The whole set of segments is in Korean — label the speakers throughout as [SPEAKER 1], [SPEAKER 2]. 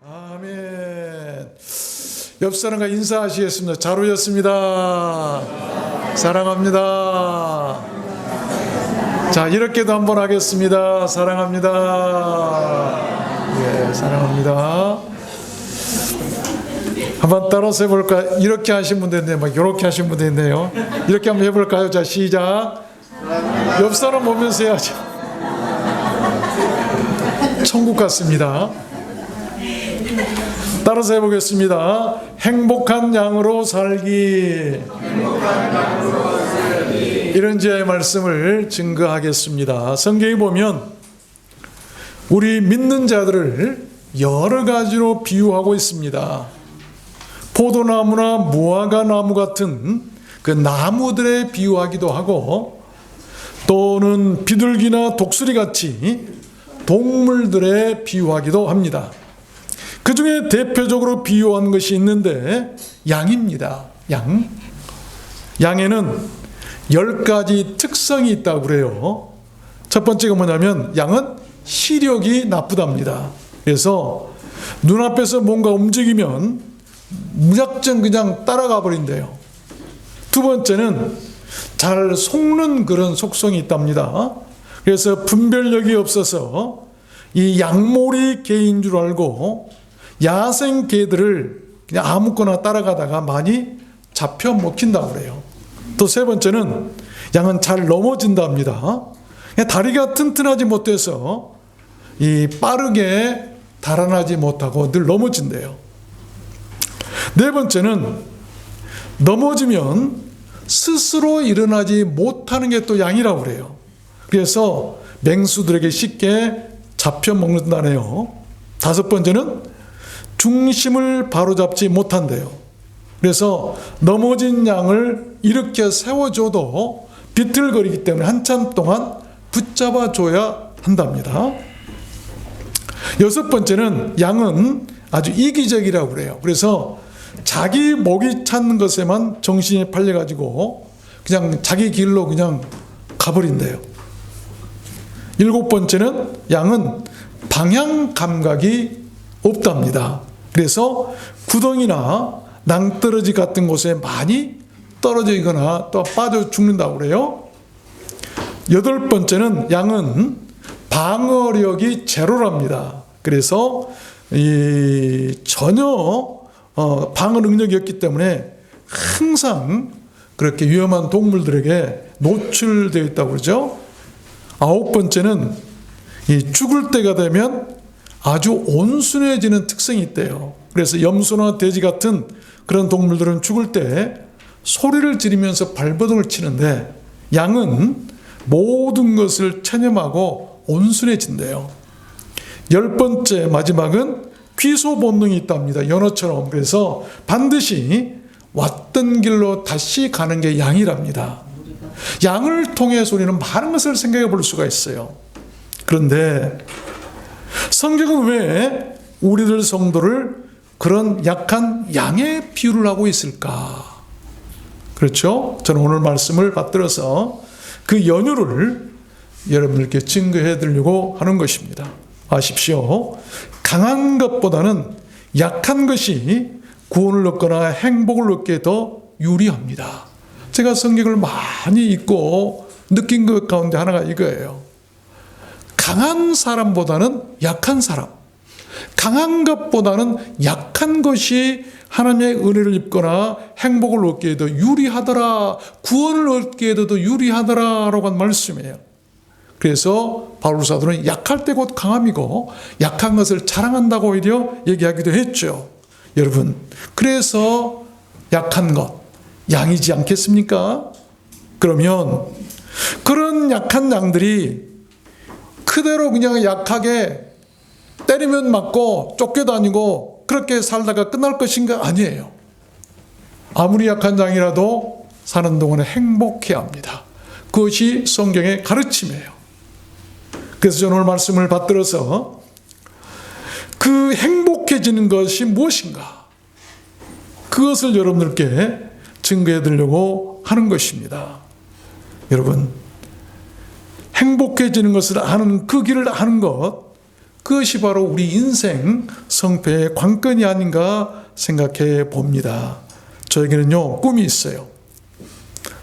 [SPEAKER 1] 아멘. 옆 사람과 인사하시겠습니다. 잘 오셨습니다. 사랑합니다. 자, 이렇게도 한번 하겠습니다. 사랑합니다. 예, 사랑합니다. 한번 따라서 해볼까? 이렇게 하신 분도 있네요. 막 이렇게 하신 분도 있네요. 이렇게 한번 해볼까요? 자, 시작. 옆 사람 보면서 해야죠. 천국 같습니다. 따라서 해보겠습니다. 행복한 양으로 살기. 이런 지혜의 말씀을 증거하겠습니다. 성경에 보면 우리 믿는 자들을 여러 가지로 비유하고 있습니다. 포도나무나 무화과 나무 같은 그 나무들에 비유하기도 하고, 또는 비둘기나 독수리 같이 동물들에 비유하기도 합니다. 그 중에 대표적으로 비유한 것이 있는데 양입니다. 양. 양에는 10가지 특성이 있다고 그래요. 첫 번째가 뭐냐면 양은 시력이 나쁘답니다. 그래서 눈앞에서 뭔가 움직이면 무작정 그냥 따라가 버린대요. 두 번째는 잘 속는 그런 속성이 있답니다. 그래서 분별력이 없어서 이 양몰이 개인 줄 알고 야생 개들을 그냥 아무거나 따라가다가 많이 잡혀 먹힌다고 그래요. 또 세 번째는 양은 잘 넘어진답니다. 다리가 튼튼하지 못해서 이 빠르게 달아나지 못하고 늘 넘어진대요. 네 번째는 넘어지면 스스로 일어나지 못하는 게 또 양이라고 그래요. 그래서 맹수들에게 쉽게 잡혀 먹는다네요. 다섯 번째는 중심을 바로잡지 못한대요. 그래서 넘어진 양을 일으켜 세워줘도 비틀거리기 때문에 한참 동안 붙잡아줘야 한답니다. 여섯 번째는 양은 아주 이기적이라고 그래요. 그래서 자기 먹이 찾는 것에만 정신이 팔려가지고 그냥 자기 길로 그냥 가버린대요. 일곱 번째는 양은 방향 감각이 없답니다. 그래서 구덩이나 낭떠러지 같은 곳에 많이 떨어져 있거나 또 빠져 죽는다고 그래요. 여덟 번째는 양은 방어력이 제로랍니다. 그래서 전혀 방어 능력이 없기 때문에 항상 그렇게 위험한 동물들에게 노출되어 있다고 그러죠. 아홉 번째는 죽을 때가 되면 아주 온순해지는 특성이 있대요. 그래서 염소나 돼지 같은 그런 동물들은 죽을 때 소리를 지르면서 발버둥을 치는데 양은 모든 것을 체념하고 온순해진대요. 열 번째 마지막은 귀소 본능이 있답니다. 연어처럼. 그래서 반드시 왔던 길로 다시 가는 게 양이랍니다. 양을 통해서 우리는 많은 것을 생각해 볼 수가 있어요. 그런데 성경은 왜 우리들 성도를 그런 약한 양의 비유를 하고 있을까? 그렇죠? 저는 오늘 말씀을 받들어서 그 연유를 여러분들께 증거해 드리려고 하는 것입니다. 아십시오. 강한 것보다는 약한 것이 구원을 얻거나 행복을 얻기에 더 유리합니다. 제가 성경을 많이 읽고 느낀 것 가운데 하나가 이거예요. 강한 사람보다는 약한 사람, 강한 것보다는 약한 것이 하나님의 은혜를 입거나 행복을 얻기에 더 유리하더라, 구원을 얻기에도 더 유리하더라라고 한 말씀이에요. 그래서 바울 사도는 약할 때 곧 강함이고 약한 것을 자랑한다고 오히려 얘기하기도 했죠. 여러분, 그래서 약한 것 양이지 않겠습니까? 그러면 그런 약한 양들이 그대로 그냥 약하게 때리면 맞고 쫓겨다니고 그렇게 살다가 끝날 것인가? 아니에요. 아무리 약한 양이라도 사는 동안에 행복해야 합니다. 그것이 성경의 가르침이에요. 그래서 저는 오늘 말씀을 받들어서 그 행복해지는 것이 무엇인가? 그것을 여러분들께 증거해 드리려고 하는 것입니다. 여러분, 행복해지는 것을 아는 그 길을 아는 것, 그것이 바로 우리 인생 성패의 관건이 아닌가 생각해 봅니다. 저에게는요, 꿈이 있어요.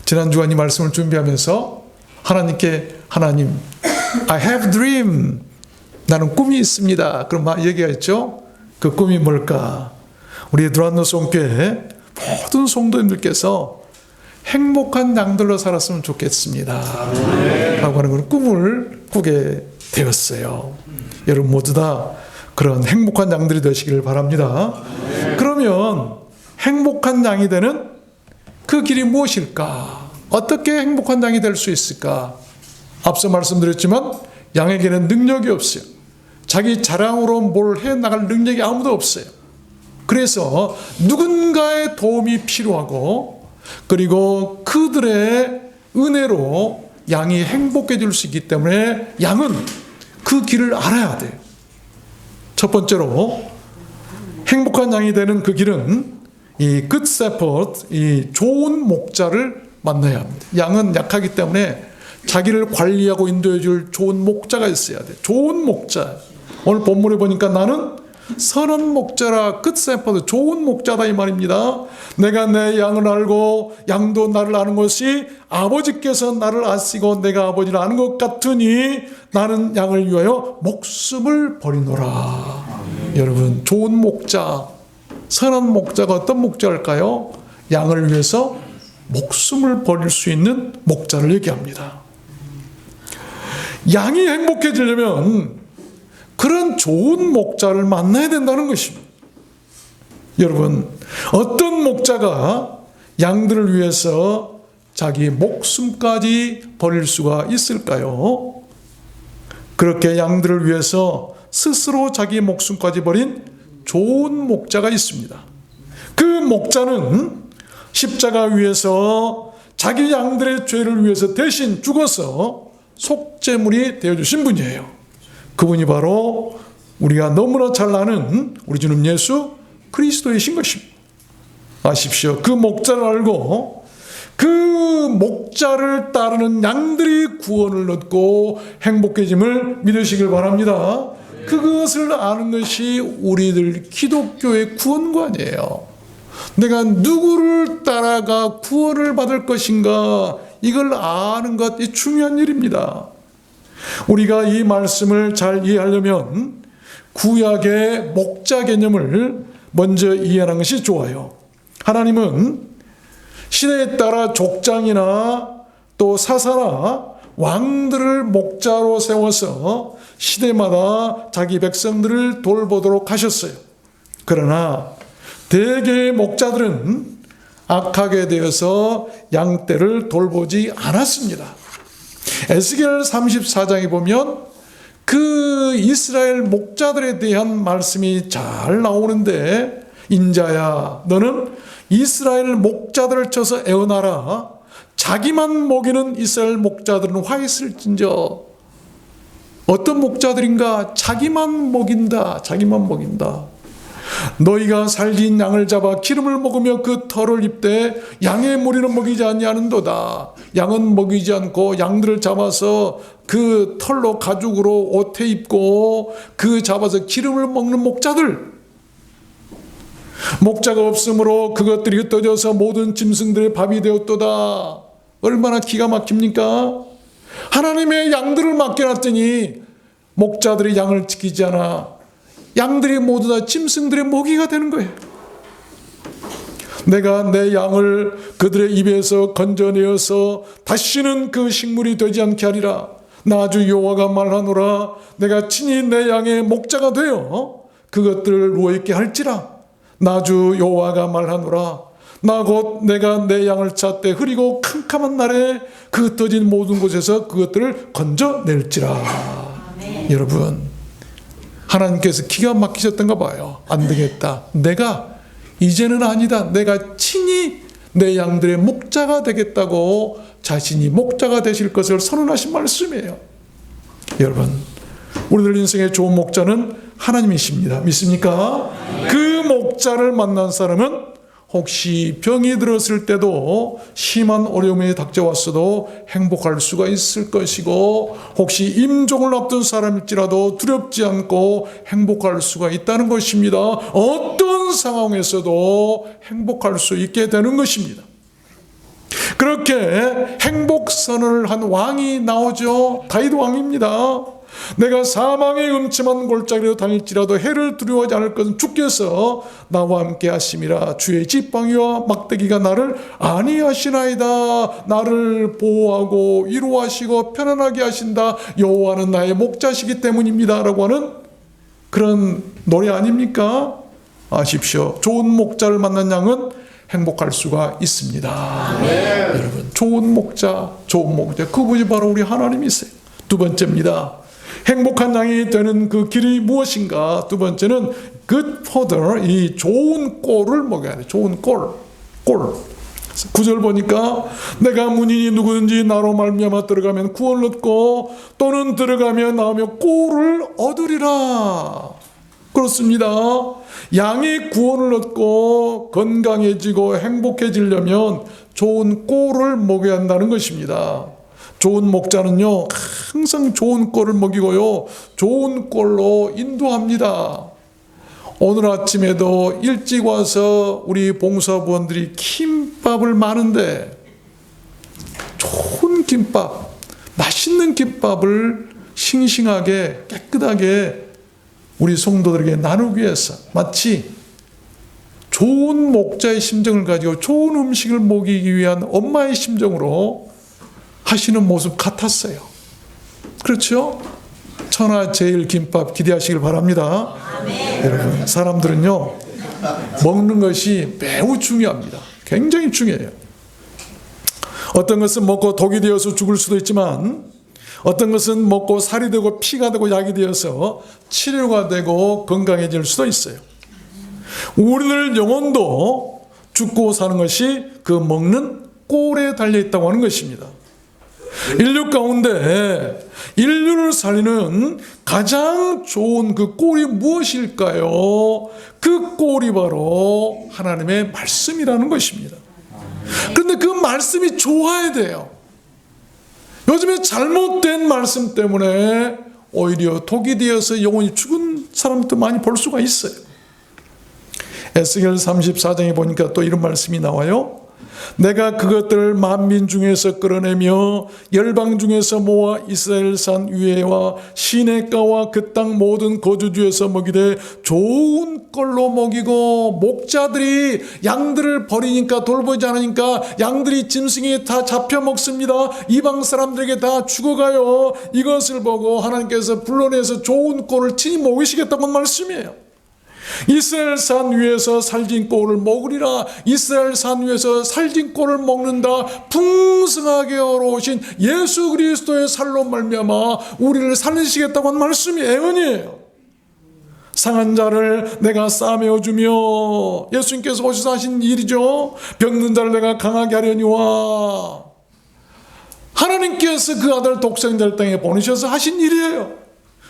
[SPEAKER 1] 지난주간 이 말씀을 준비하면서 하나님께 하나님, I have dream. 나는 꿈이 있습니다. 그럼 막 얘기했죠. 그 꿈이 뭘까? 우리 드란노 성교회 모든 성도님들께서 행복한 양들로 살았으면 좋겠습니다. 라고 하는 건 꿈을 꾸게 되었어요. 여러분 모두 다 그런 행복한 양들이 되시기를 바랍니다. 그러면 행복한 양이 되는 그 길이 무엇일까? 어떻게 행복한 양이 될 수 있을까? 앞서 말씀드렸지만 양에게는 능력이 없어요. 자기 자랑으로 뭘 해나갈 능력이 아무도 없어요. 그래서 누군가의 도움이 필요하고, 그리고 그들의 은혜로 양이 행복해질 수 있기 때문에 양은 그 길을 알아야 돼요. 첫 번째로 행복한 양이 되는 그 길은 이 good shepherd, 이 좋은 목자를 만나야 합니다. 양은 약하기 때문에 자기를 관리하고 인도해 줄 좋은 목자가 있어야 돼. 좋은 목자. 오늘 본문에 보니까 나는 선한 목자라, good shepherd, 좋은 목자다 이 말입니다. 내가 내 양을 알고 양도 나를 아는 것이 아버지께서 나를 아시고 내가 아버지를 아는 것 같으니 나는 양을 위하여 목숨을 버리노라. 여러분, 좋은 목자, 선한 목자가 어떤 목자일까요? 양을 위해서 목숨을 버릴 수 있는 목자를 얘기합니다. 양이 행복해지려면 그런 좋은 목자를 만나야 된다는 것입니다. 여러분, 어떤 목자가 양들을 위해서 자기 목숨까지 버릴 수가 있을까요? 그렇게 양들을 위해서 스스로 자기 목숨까지 버린 좋은 목자가 있습니다. 그 목자는 십자가 위에서 자기 양들의 죄를 위해서 대신 죽어서 속죄물이 되어주신 분이에요. 그분이 바로 우리가 너무나 잘 아는 우리 주님 예수 그리스도이신 것입니다. 아십시오. 그 목자를 알고 그 목자를 따르는 양들이 구원을 얻고 행복해짐을 믿으시길 바랍니다. 그것을 아는 것이 우리들 기독교의 구원관이에요. 내가 누구를 따라가 구원을 받을 것인가, 이걸 아는 것이 중요한 일입니다. 우리가 이 말씀을 잘 이해하려면 구약의 목자 개념을 먼저 이해하는 것이 좋아요. 하나님은 시대에 따라 족장이나 또 사사나 왕들을 목자로 세워서 시대마다 자기 백성들을 돌보도록 하셨어요. 그러나 대개의 목자들은 악하게 되어서 양떼를 돌보지 않았습니다. 에스겔 34장에 보면 그 이스라엘 목자들에 대한 말씀이 잘 나오는데, 인자야 너는 이스라엘 목자들을 쳐서 애원하라. 자기만 먹이는 이스라엘 목자들은 화 있을진저. 어떤 목자들인가? 자기만 먹인다. 자기만 먹인다. 너희가 살긴 양을 잡아 기름을 먹으며 그 털을 입되 양의 무리는 먹이지 아니하는도다. 양은 먹이지 않고 양들을 잡아서 그 털로 가죽으로 옷에 입고 그 잡아서 기름을 먹는 목자들. 목자가 없으므로 그것들이 흩어져서 모든 짐승들의 밥이 되었도다. 얼마나 기가 막힙니까? 하나님의 양들을 맡겨놨더니 목자들이 양을 지키지 않아 양들이 모두 다 짐승들의 먹이가 되는 거예요. 내가 내 양을 그들의 입에서 건져내어서 다시는 그 식물이 되지 않게 하리라. 나 주 여호와가 말하노라. 내가 친히 내 양의 목자가 되어 그것들을 누워있게 할지라. 나 주 여호와가 말하노라. 나 곧 내가 내 양을 찾되 흐리고 캄캄한 날에 그 흩어진 모든 곳에서 그것들을 건져낼지라. 아멘. 여러분, 하나님께서 기가 막히셨던가 봐요. 안 되겠다. 내가 이제는 아니다. 내가 친히 내 양들의 목자가 되겠다고 자신이 목자가 되실 것을 선언하신 말씀이에요. 여러분, 우리들 인생의 좋은 목자는 하나님이십니다. 믿습니까? 그 목자를 만난 사람은 혹시 병이 들었을 때도 심한 어려움이 닥쳐왔어도 행복할 수가 있을 것이고, 혹시 임종을 앞둔 사람일지라도 두렵지 않고 행복할 수가 있다는 것입니다. 어떤 상황에서도 행복할 수 있게 되는 것입니다. 그렇게 행복선언을 한 왕이 나오죠. 다윗 왕입니다. 내가 사망의 음침한 골짜기로 다닐지라도 해를 두려워하지 않을 것은 주께서 나와 함께 하심이라. 주의 지팡이와 막대기가 나를 안위하시나이다. 나를 보호하고 위로하시고 편안하게 하신다. 여호와는 나의 목자시기 때문입니다. 라고 하는 그런 노래 아닙니까? 아십시오. 좋은 목자를 만난 양은 행복할 수가 있습니다. 여러분, 좋은 목자, 그분이 바로 우리 하나님이세요. 두 번째입니다. 행복한 양이 되는 그 길이 무엇인가? 두 번째는 good fodder, 이 좋은 꼴을 먹여야 돼. 좋은 꼴. 9절 보니까 내가 문인이 누구든지 나로 말미암아 들어가면 구원을 얻고 또는 들어가며 나오며 꼴을 얻으리라. 그렇습니다. 양이 구원을 얻고 건강해지고 행복해지려면 좋은 꼴을 먹여야 한다는 것입니다. 좋은 목자는요, 항상 좋은 꼴을 먹이고요, 좋은 꼴로 인도합니다. 오늘 아침에도 일찍 와서 우리 봉사부원들이 김밥을 많은데 좋은 김밥, 맛있는 김밥을 싱싱하게 깨끗하게 우리 성도들에게 나누기 위해서 마치 좋은 목자의 심정을 가지고 좋은 음식을 먹이기 위한 엄마의 심정으로 하시는 모습 같았어요. 그렇죠? 천하제일 김밥 기대하시길 바랍니다. 아멘. 여러분, 사람들은요, 먹는 것이 매우 중요합니다. 굉장히 중요해요. 어떤 것은 먹고 독이 되어서 죽을 수도 있지만, 어떤 것은 먹고 살이 되고 피가 되고 약이 되어서 치료가 되고 건강해질 수도 있어요. 우리들 영혼도 죽고 사는 것이 그 먹는 꼴에 달려있다고 하는 것입니다. 인류 가운데 인류를 살리는 가장 좋은 그 꼴이 무엇일까요? 그 꼴이 바로 하나님의 말씀이라는 것입니다. 그런데 그 말씀이 좋아야 돼요. 요즘에 잘못된 말씀 때문에 오히려 독이 되어서 영혼이 죽은 사람도 많이 볼 수가 있어요. 에스겔 34장에 보니까 또 이런 말씀이 나와요. 내가 그것들을 만민 중에서 끌어내며 열방 중에서 모아 이스라엘 산 위에와 시내가와 그 땅 모든 거주지에서 먹이되 좋은 걸로 먹이고, 목자들이 양들을 버리니까, 돌보지 않으니까 양들이 짐승이 다 잡혀 먹습니다. 이방 사람들에게 다 죽어가요. 이것을 보고 하나님께서 불러내서 좋은 꼴을 친히 먹이시겠다는 말씀이에요. 이스라엘 산 위에서 살진 꼴을 먹으리라. 이스라엘 산 위에서 살진 꼴을 먹는다. 풍성하게 어로오신 예수 그리스도의 살로 말미암아 우리를 살리시겠다고 한 말씀이 애언이에요. 상한 자를 내가 싸매어 주며, 예수님께서 오셔서 하신 일이죠. 병든 자를 내가 강하게 하려니와, 하나님께서 그 아들 독생자를 땅에 보내셔서 하신 일이에요.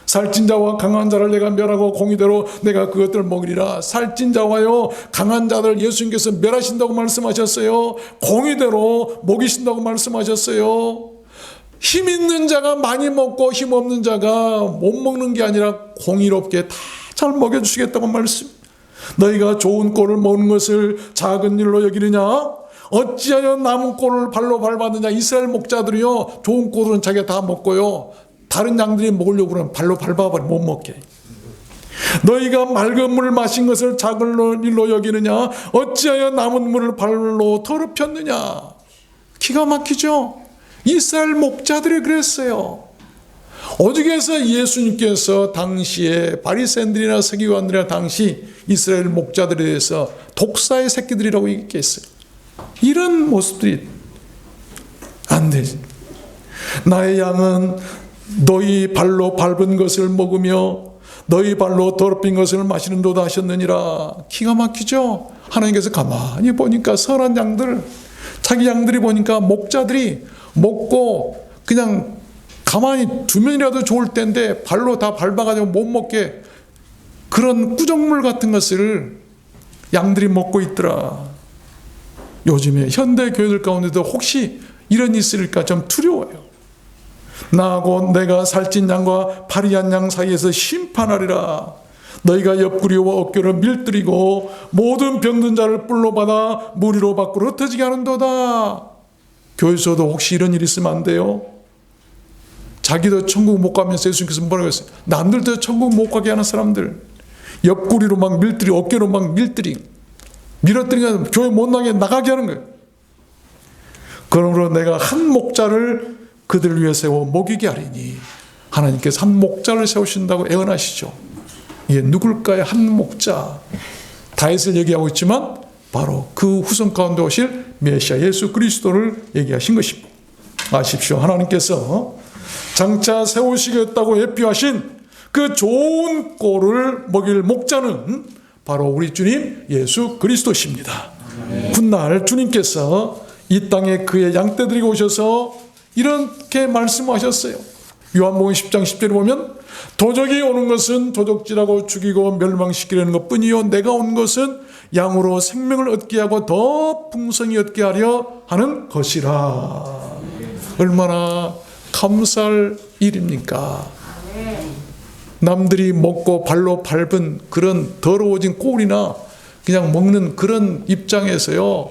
[SPEAKER 1] 살찐 자와 강한 자를 내가 멸하고 공의대로 내가 그것들을 먹이리라. 살찐 자와요 강한 자들 예수님께서 멸하신다고 말씀하셨어요. 공의대로 먹이신다고 말씀하셨어요. 힘 있는 자가 많이 먹고 힘 없는 자가 못 먹는 게 아니라 공의롭게 다 잘 먹여주시겠다고 말씀. 너희가 좋은 꼴을 먹는 것을 작은 일로 여기느냐? 어찌하여 남은 꼴을 발로 밟았느냐? 이스라엘 목자들이요, 좋은 꼴은 자기가 다 먹고요, 다른 양들이 먹으려고 그러면 발로 밟아버려 못 먹게. 너희가 맑은 물을 마신 것을 작은 일로 여기느냐? 어찌하여 남은 물을 발로 더럽혔느냐? 기가 막히죠? 이스라엘 목자들이 그랬어요. 오직에서 예수님께서 당시에 바리새인들이나 서기관들이나 당시 이스라엘 목자들에 대해서 독사의 새끼들이라고 얘기했어요. 이런 모습들이 안 되지. 나의 양은 너희 발로 밟은 것을 먹으며 너희 발로 더럽힌 것을 마시는도다 하셨느니라. 기가 막히죠? 하나님께서 가만히 보니까 선한 양들, 자기 양들이 보니까 목자들이 먹고 그냥 가만히 두면이라도 좋을 텐데 발로 다 밟아가지고 못 먹게 그런 꾸정물 같은 것을 양들이 먹고 있더라. 요즘에 현대 교회들 가운데도 혹시 이런 일이 있을까 좀 두려워요. 나하고 내가 살찐 양과 파리한 양 사이에서 심판하리라. 너희가 옆구리와 어깨를 밀들이고 모든 병든 자를 뿔로 받아 무리로 밖으로 흩어지게 하는도다. 교회에서도 혹시 이런 일이 있으면 안 돼요. 자기도 천국 못 가면서 예수님께서 뭐라고 했어요? 남들도 천국 못 가게 하는 사람들, 옆구리로 막 밀들이, 어깨로 막 밀어뜨리니까 교회 못 나가게 하는 거예요. 그러므로 내가 한 목자를 그들을 위해 세워 먹이게 하리니. 하나님께서 한 목자를 세우신다고 애언하시죠. 이게 누굴까요? 한 목자. 다윗을 얘기하고 있지만 바로 그 후손 가운데 오실 메시아 예수 그리스도를 얘기하신 것입니다. 아십시오. 하나님께서 장차 세우시겠다고 예표하신 그 좋은 꼴을 먹일 목자는 바로 우리 주님 예수 그리스도십니다. 훗날 주님께서 이 땅에 그의 양떼들이 오셔서 이렇게 말씀하셨어요. 요한복음 10장 10절에 보면 도적이 오는 것은 도적질하고 죽이고 멸망시키려는 것뿐이요 내가 온 것은 양으로 생명을 얻게 하고 더 풍성히 얻게 하려 하는 것이라. 얼마나 감사할 일입니까? 남들이 먹고 발로 밟은 그런 더러워진 꼴이나 그냥 먹는 그런 입장에서요,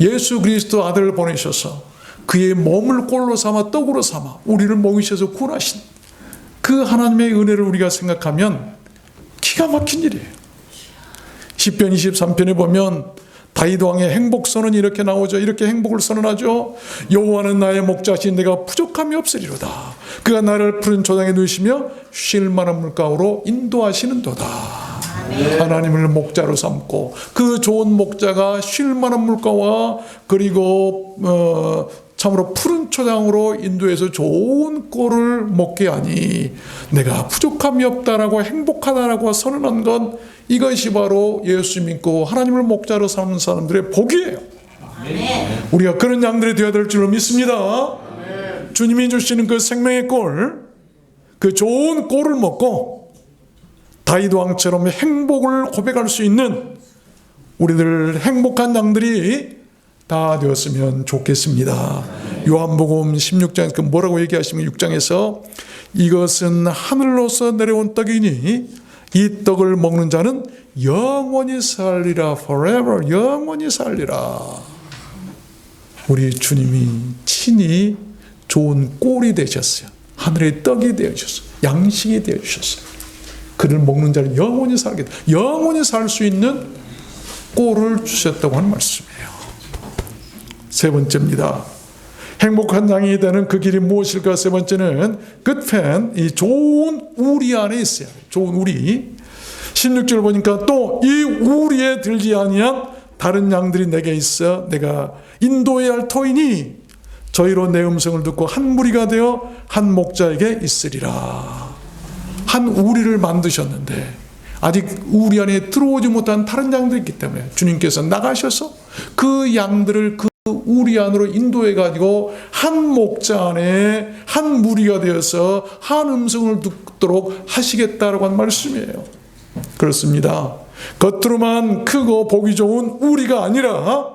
[SPEAKER 1] 예수 그리스도 아들을 보내셔서 그의 몸을 꼴로 삼아 떡으로 삼아 우리를 먹이셔서 구원하신 그 하나님의 은혜를 우리가 생각하면 기가 막힌 일이에요. 시편 23편에 보면 다윗 왕의 행복 선언이 이렇게 나오죠. 이렇게 행복을 선언하죠. 여호와는 나의 목자신 내가 부족함이 없으리로다. 그가 나를 푸른 초장에 누이시며 쉴 만한 물가로 인도하시는도다. 하나님을 목자로 삼고 그 좋은 목자가 쉴 만한 물가와 그리고 참으로 푸른 초장으로 인도해서 좋은 꼴을 먹게 하니 내가 부족함이 없다라고 행복하다라고 선언한 건 이것이 바로 예수 믿고 하나님을 목자로 삼는 사람들의 복이에요. 우리가 그런 양들이 되어야 될 줄로 믿습니다. 주님이 주시는 그 생명의 꼴, 그 좋은 꼴을 먹고 다윗 왕처럼 행복을 고백할 수 있는 우리들 행복한 양들이 다 되었으면 좋겠습니다. 요한복음 16장 그 뭐라고 얘기하시면 6장에서 이것은 하늘로서 내려온 떡이니 이 떡을 먹는 자는 영원히 살리라. forever 영원히 살리라. 우리 주님이 친히 좋은 꼴이 되셨어요. 하늘의 떡이 되어주셨어요. 양식이 되어주셨어요. 그를 먹는 자는 영원히 살게, 영원히 살 수 있는 꼴을 주셨다고 하는 말씀이에요. 세 번째입니다. 행복한 양이 되는 그 길이 무엇일까? 세 번째는 굿펜, 이 좋은 우리 안에 있어요. 좋은 우리. 16절 보니까 또 이 우리에 들지 아니한 다른 양들이 내게 있어 내가 인도해야 할 터이니 저희로 내 음성을 듣고 한 무리가 되어 한 목자에게 있으리라. 한 우리를 만드셨는데 아직 우리 안에 들어오지 못한 다른 양들이 있기 때문에 주님께서 나가셔서 그 양들을 그 우리 안으로 인도해 가지고 한 목자 안에 한 무리가 되어서 한 음성을 듣도록 하시겠다라고 한 말씀이에요. 그렇습니다. 겉으로만 크고 보기 좋은 우리가 아니라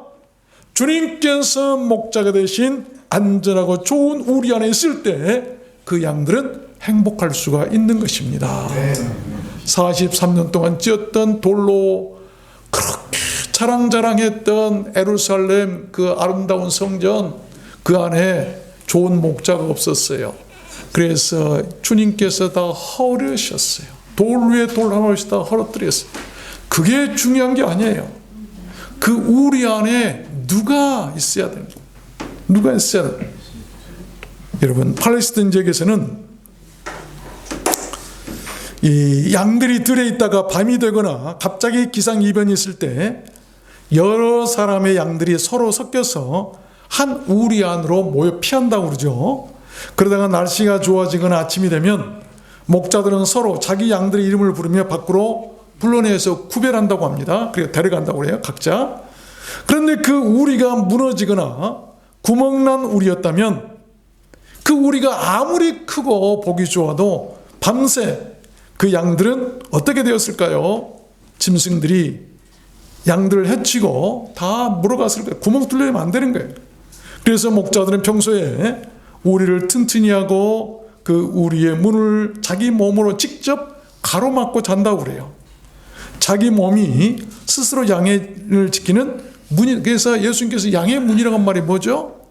[SPEAKER 1] 주님께서 목자가 되신 안전하고 좋은 우리 안에 있을 때 그 양들은 행복할 수가 있는 것입니다. 43년 동안 지었던 돌로 그렇게 자랑자랑했던 예루살렘 그 아름다운 성전, 그 안에 좋은 목자가 없었어요. 그래서 주님께서 다 허르셨어요. 돌 위에 돌 하나씩 다 허러뜨렸어요. 그게 중요한 게 아니에요. 그 우리 안에 누가 있어야 됩니다. 누가 있어야 됩니다. 여러분, 팔레스타인 지역에서는 이 양들이 들에 있다가 밤이 되거나 갑자기 기상이변이 있을 때 여러 사람의 양들이 서로 섞여서 한 우리 안으로 모여 피한다고 그러죠. 그러다가 날씨가 좋아지거나 아침이 되면 목자들은 서로 자기 양들의 이름을 부르며 밖으로 불러내서 구별한다고 합니다. 그리고 데려간다고 그래요, 각자. 그런데 그 우리가 무너지거나 구멍난 우리였다면 그 우리가 아무리 크고 보기 좋아도 밤새 그 양들은 어떻게 되었을까요? 짐승들이 양들을 해치고 다 물어갔을 거예요. 구멍 뚫리면 안 되는 거예요. 그래서 목자들은 평소에 우리를 튼튼히 하고 그 우리의 문을 자기 몸으로 직접 가로막고 잔다고 그래요. 자기 몸이 스스로 양을 지키는 문이, 그래서 예수님께서 양의 문이라고 한 말이 뭐죠?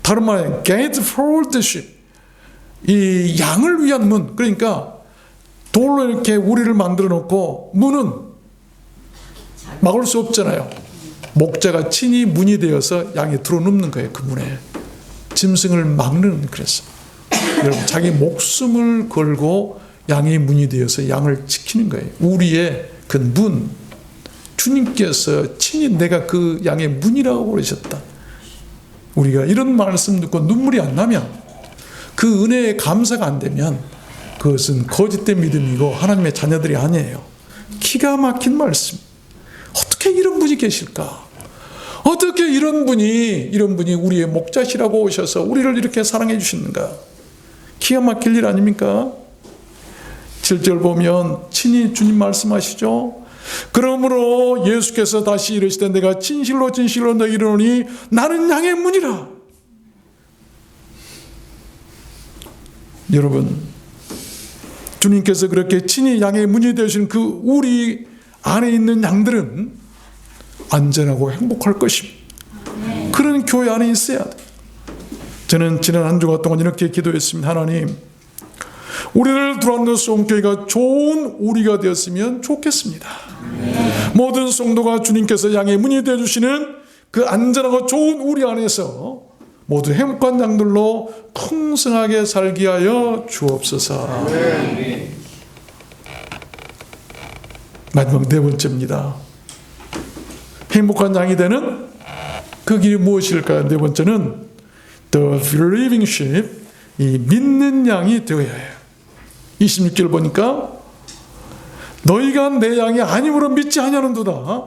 [SPEAKER 1] 다른 말에 gate for the sheep, 이 양을 위한 문. 그러니까 돌로 이렇게 우리를 만들어 놓고 문은 막을 수 없잖아요. 목자가 친히 문이 되어서 양이 들어눕는 거예요. 그 문에 짐승을 막는. 그래서 여러분, 자기 목숨을 걸고 양의 문이 되어서 양을 지키는 거예요. 우리의 그 문, 주님께서 친히 내가 그 양의 문이라고 그러셨다. 우리가 이런 말씀 듣고 눈물이 안 나면, 그 은혜에 감사가 안 되면 그것은 거짓된 믿음이고 하나님의 자녀들이 아니에요. 기가 막힌 말씀. 어떻게 이런 분이 계실까? 어떻게 이런 분이 우리의 목자시라고 오셔서 우리를 이렇게 사랑해 주시는가? 기가 막힐 일 아닙니까? 7절 보면 친히 주님 말씀하시죠. 그러므로 예수께서 다시 이르시되 내가 진실로 진실로 너희를 이르노니 나는 양의 문이라. 여러분, 주님께서 그렇게 친히 양의 문이 되신 그 우리 안에 있는 양들은 안전하고 행복할 것입니다. 그런 교회 안에 있어야 돼. 저는 지난 한 주간 동안 이렇게 기도했습니다. 하나님, 우리를 들어왔는 성교회가 좋은 우리가 되었으면 좋겠습니다. 모든 성도가 주님께서 양의 문이 되어주시는 그 안전하고 좋은 우리 안에서 모두 행복한 양들로 풍성하게 살게 하여 주옵소서. 마지막 네 번째입니다. 행복한 양이 되는 그 길이 무엇일까요? 네 번째는 The believing sheep, 이 믿는 양이 되어야 해요. 26절 보니까 너희가 내 양이 아니므로 믿지 아니하는도다.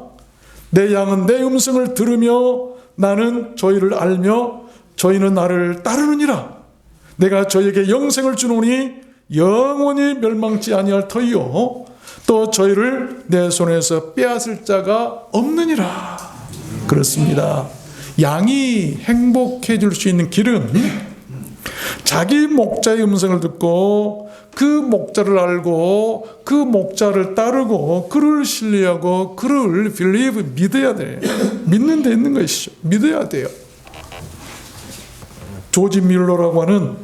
[SPEAKER 1] 내 양은 내 음성을 들으며 나는 저희를 알며 저희는 나를 따르느니라. 내가 저희에게 영생을 주노니 영원히 멸망치 아니할 터이요 또 저희를 내 손에서 빼앗을 자가 없느니라. 그렇습니다. 양이 행복해질 수 있는 길은 자기 목자의 음성을 듣고 그 목자를 알고 그 목자를 따르고 그를 신뢰하고 그를 believe, 믿어야 돼요. 믿는 데 있는 것이죠. 믿어야 돼요. 조지 밀러라고 하는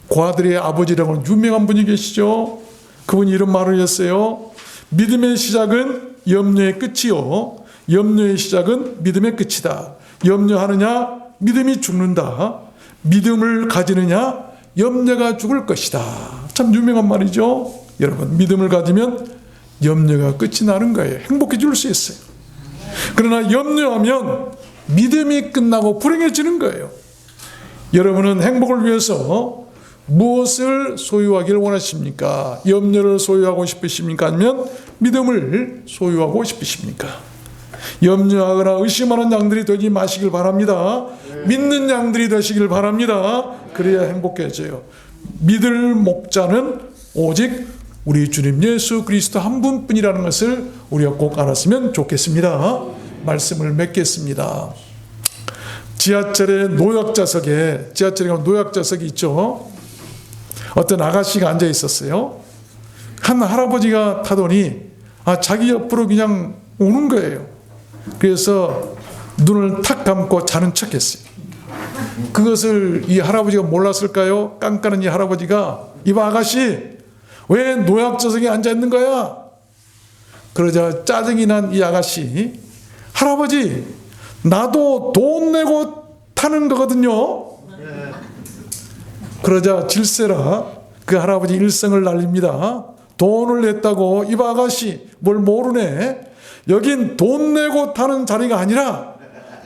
[SPEAKER 1] 고아들의 아버지라고 하는 유명한 분이 계시죠. 그분이 이런 말을 했어요. 믿음의 시작은 염려의 끝이요 염려의 시작은 믿음의 끝이다. 염려하느냐 믿음이 죽는다. 믿음을 가지느냐 염려가 죽을 것이다. 참 유명한 말이죠. 여러분, 믿음을 가지면 염려가 끝이 나는 거예요. 행복해질 수 있어요. 그러나 염려하면 믿음이 끝나고 불행해지는 거예요. 여러분은 행복을 위해서 무엇을 소유하기를 원하십니까? 염려를 소유하고 싶으십니까? 아니면 믿음을 소유하고 싶으십니까? 염려하거나 의심하는 양들이 되지 마시길 바랍니다. 믿는 양들이 되시길 바랍니다. 그래야 행복해져요. 믿을 목자는 오직 우리 주님 예수 그리스도 한 분뿐이라는 것을 우리가 꼭 알았으면 좋겠습니다. 말씀을 맺겠습니다. 지하철에 노약자석이 있죠. 어떤 아가씨가 앉아 있었어요. 한 할아버지가 타더니 자기 옆으로 그냥 오는 거예요. 그래서 눈을 탁 감고 자는 척 했어요. 그것을 이 할아버지가 몰랐을까요? 깐깐한 이 할아버지가 이봐 아가씨 왜 노약자석에 앉아 있는 거야? 그러자 짜증이 난 이 아가씨 할아버지 나도 돈 내고 타는 거거든요. 그러자 질세라 그 할아버지 일성을 날립니다. 돈을 냈다고 이봐 아가씨 뭘 모르네. 여긴 돈 내고 타는 자리가 아니라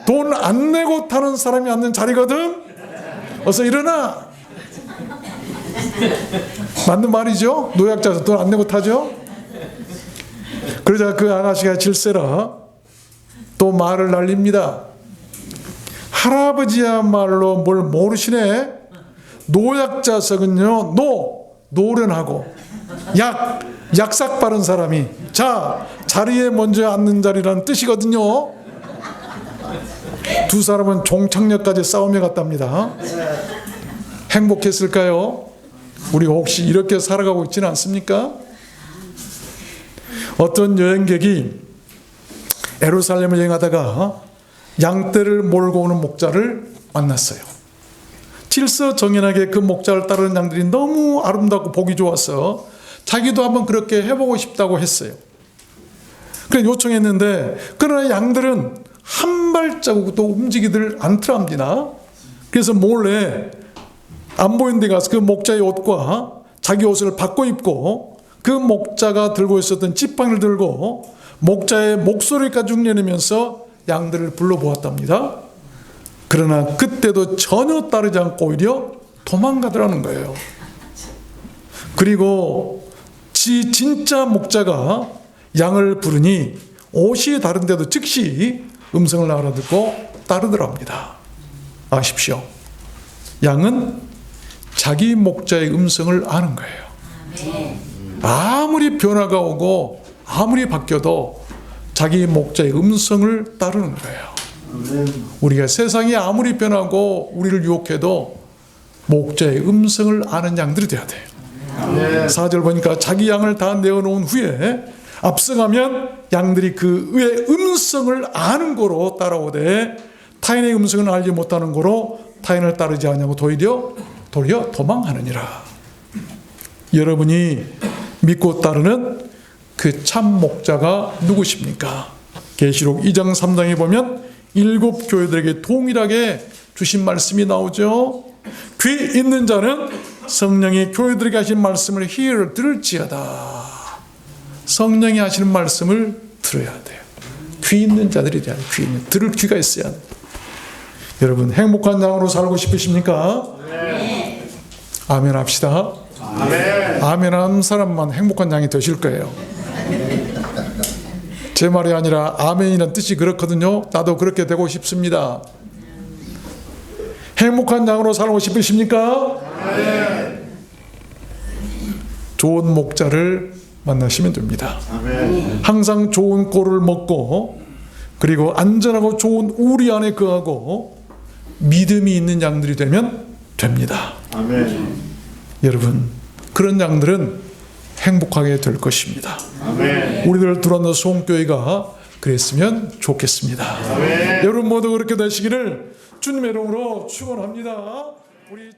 [SPEAKER 1] 돈 안 내고 타는 사람이 앉는 자리거든. 어서 일어나. 맞는 말이죠. 노약자서 돈 안 내고 타죠. 그러자 그 아가씨가 질세라 또 말을 날립니다. 할아버지야말로 뭘 모르시네. 노약자석은요 노련하고 약삭 빠른 사람이 자 자리에 먼저 앉는 자리라는 뜻이거든요. 두 사람은 종착역까지 싸움에 갔답니다. 행복했을까요? 우리 혹시 이렇게 살아가고 있지는 않습니까? 어떤 여행객이 예루살렘을 여행하다가 양떼를 몰고 오는 목자를 만났어요. 질서정연하게 그 목자를 따르는 양들이 너무 아름답고 보기 좋아서 자기도 한번 그렇게 해보고 싶다고 했어요. 그래 요청했는데 그러나 양들은 한 발자국도 움직이들 않더랍니다. 그래서 몰래 안 보이는 데 가서 그 목자의 옷과 자기 옷을 바꿔 입고 그 목자가 들고 있었던 지팡이를 들고 목자의 목소리까지 흉내내면서 양들을 불러보았답니다. 그러나 그때도 전혀 따르지 않고 오히려 도망가더라는 거예요. 그리고 진짜 목자가 양을 부르니 옷이 다른데도 즉시 음성을 알아듣고 따르더랍니다. 아십시오. 양은 자기 목자의 음성을 아는 거예요. 아무리 변화가 오고 아무리 바뀌어도 자기 목자의 음성을 따르는 거예요. 우리가 세상이 아무리 변하고 우리를 유혹해도 목자의 음성을 아는 양들이 돼야 돼요. 4절 보니까 자기 양을 다 내어놓은 후에 앞서가면 양들이 그의 음성을 아는 거로 따라오되 타인의 음성을 알지 못하는 거로 타인을 따르지 않냐고 도리어 도망하느니라. 여러분이 믿고 따르는 그 참 목자가 누구십니까? 계시록 2장 3장에 보면 7 교회들에게 동일하게 주신 말씀이 나오죠. 귀 있는 자는 성령이 교회들에게 하신 말씀을 들을지어다. 성령이 하시는 말씀을 들어야 돼요. 귀 있는 자들이 돼야 돼요. 들을 귀가 있어야 돼요. 여러분 행복한 양으로 살고 싶으십니까? 네. 아멘 합시다. 아멘. 아멘 하는 사람만 행복한 양이 되실 거예요. 제 말이 아니라 아멘이라는 뜻이 그렇거든요. 나도 그렇게 되고 싶습니다. 행복한 양으로 살고 싶으십니까? 아멘. 좋은 목자를 만나시면 됩니다. 아멘. 항상 좋은 꼴을 먹고 그리고 안전하고 좋은 우리 안에 거하고 믿음이 있는 양들이 되면 됩니다. 아멘. 여러분 그런 양들은 행복하게 될 것입니다. 아멘. 우리들 두란노 소홍교회가 그랬으면 좋겠습니다. 아멘. 여러분 모두 그렇게 되시기를 주님의 이름으로 축원합니다. 우리